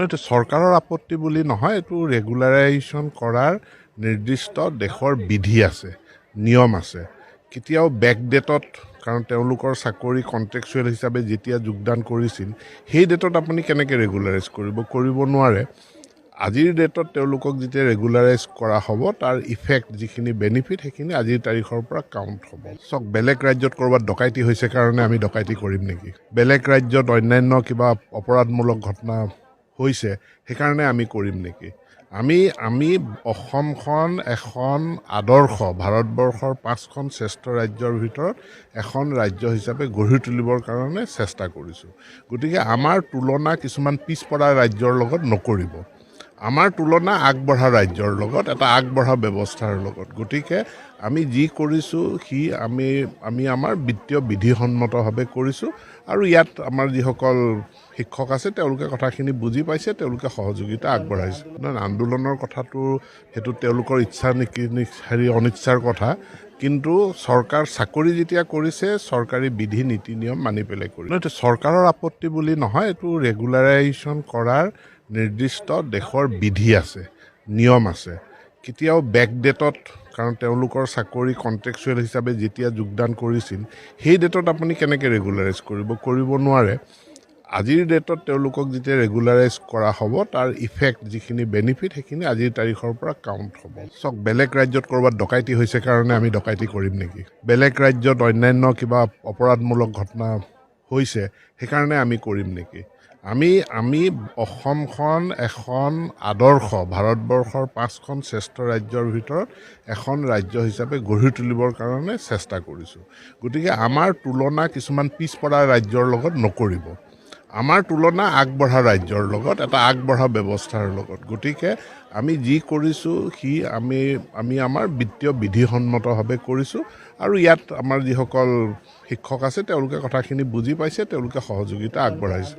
এইটো চৰকাৰৰ আপত্তি বুলি নহয়, এইটো ৰেগুলাৰাইজেশ্যন কৰাৰ নিৰ্দিষ্ট দেশৰ বিধি আছে, নিয়ম আছে। কেতিয়াও বেকডেটত, কাৰণ তেওঁলোকৰ চাকৰি কণ্ট্ৰেকচুৱেল হিচাপে যেতিয়া যোগদান কৰিছিল, সেই ডেটত আপুনি কেনেকৈ ৰেগুলাৰাইজ কৰিব নোৱাৰে। আজিৰ ডেটত তেওঁলোকক যেতিয়া ৰেগুলাৰাইজ কৰা হ'ব, তাৰ ইফেক্ট যিখিনি বেনিফিট সেইখিনি আজিৰ তাৰিখৰ পৰা কাউণ্ট হ'ব। চাওক, বেলেগ ৰাজ্যত ক'ৰবাত ডকাইতি হৈছে কাৰণে আমি ডকাইতি কৰিম নেকি? বেলেগ ৰাজ্যত অন্যান্য কিবা অপৰাধমূলক ঘটনা হৈছে সেইকাৰণে আমি কৰিম নেকি? আমি অসমখন এখন আদৰ্শ, ভাৰতবৰ্ষৰ 5খন শ্ৰেষ্ঠ ৰাজ্যৰ ভিতৰত এখন ৰাজ্য হিচাপে গঢ়ি তুলিবৰ কাৰণে চেষ্টা কৰিছোঁ। গতিকে আমাৰ তুলনা কিছুমান পিছপৰা ৰাজ্যৰ লগত নকৰিব। আমাৰ তুলনা আগবঢ়া ৰাজ্যৰ লগত, এটা আগবঢ়া ব্যৱস্থাৰ লগত। গতিকে আমি যি কৰিছোঁ আমি আমাৰ বিত্তীয় বিধিসন্মতভাৱে কৰিছোঁ, আৰু ইয়াত আমাৰ যিসকল শিক্ষক আছে তেওঁলোকে কথাখিনি বুজি পাইছে, তেওঁলোকে সহযোগিতা আগবঢ়াইছে। আন্দোলনৰ কথাটো সেইটো তেওঁলোকৰ ইচ্ছা অনিচ্ছাৰ কথা, কিন্তু চৰকাৰ চাকৰি যেতিয়া কৰিছে চৰকাৰী বিধি নীতি নিয়ম মানি পেলাই কৰিছে। এইটো চৰকাৰৰ আপত্তি বুলি নহয়, এইটো ৰেগুলাৰাইজেশ্যন কৰাৰ নিৰ্দিষ্ট দেশৰ বিধি আছে, নিয়ম আছে। কেতিয়াও বেকডেটত, কাৰণ তেওঁলোকৰ চাকৰি কণ্ট্ৰেকচুৱেল হিচাপে যেতিয়া যোগদান কৰিছিল, সেই ডেটত আপুনি কেনেকৈ ৰেগুলাৰাইজ কৰিব নোৱাৰে। আজিৰ ডেটত তেওঁলোকক যেতিয়া ৰেগুলাৰাইজ কৰা হ'ব, তাৰ ইফেক্ট যিখিনি বেনিফিট সেইখিনি আজিৰ তাৰিখৰ পৰা কাউণ্ট হ'ব। চাওক, বেলেগ ৰাজ্যত ক'ৰবাত ডকাইতি হৈছে কাৰণে আমি ডকাইতি কৰিম নেকি? বেলেগ ৰাজ্যত অন্যান্য কিবা অপৰাধমূলক ঘটনা হৈছে সেইকাৰণে আমি কৰিম নেকি? আমি অসমখন এখন আদৰ্শ, ভাৰতবৰ্ষৰ 5খন শ্ৰেষ্ঠ ৰাজ্যৰ ভিতৰত এখন ৰাজ্য হিচাপে গঢ়ি তুলিবৰ কাৰণে চেষ্টা কৰিছোঁ। গতিকে আমাৰ তুলনা কিছুমান পিছপৰা ৰাজ্যৰ লগত নকৰিব। আমাৰ তুলনা আগবঢ়া ৰাজ্যৰ লগত, এটা আগবঢ়া ব্যৱস্থাৰ লগত। গতিকে আমি যি কৰিছোঁ আমি আমাৰ বিত্তীয় বিধিসন্মতভাৱে কৰিছোঁ, আৰু ইয়াত আমাৰ যিসকল শিক্ষক আছে তেওঁলোকে কথাখিনি বুজি পাইছে, তেওঁলোকে সহযোগিতা আগবঢ়াইছে।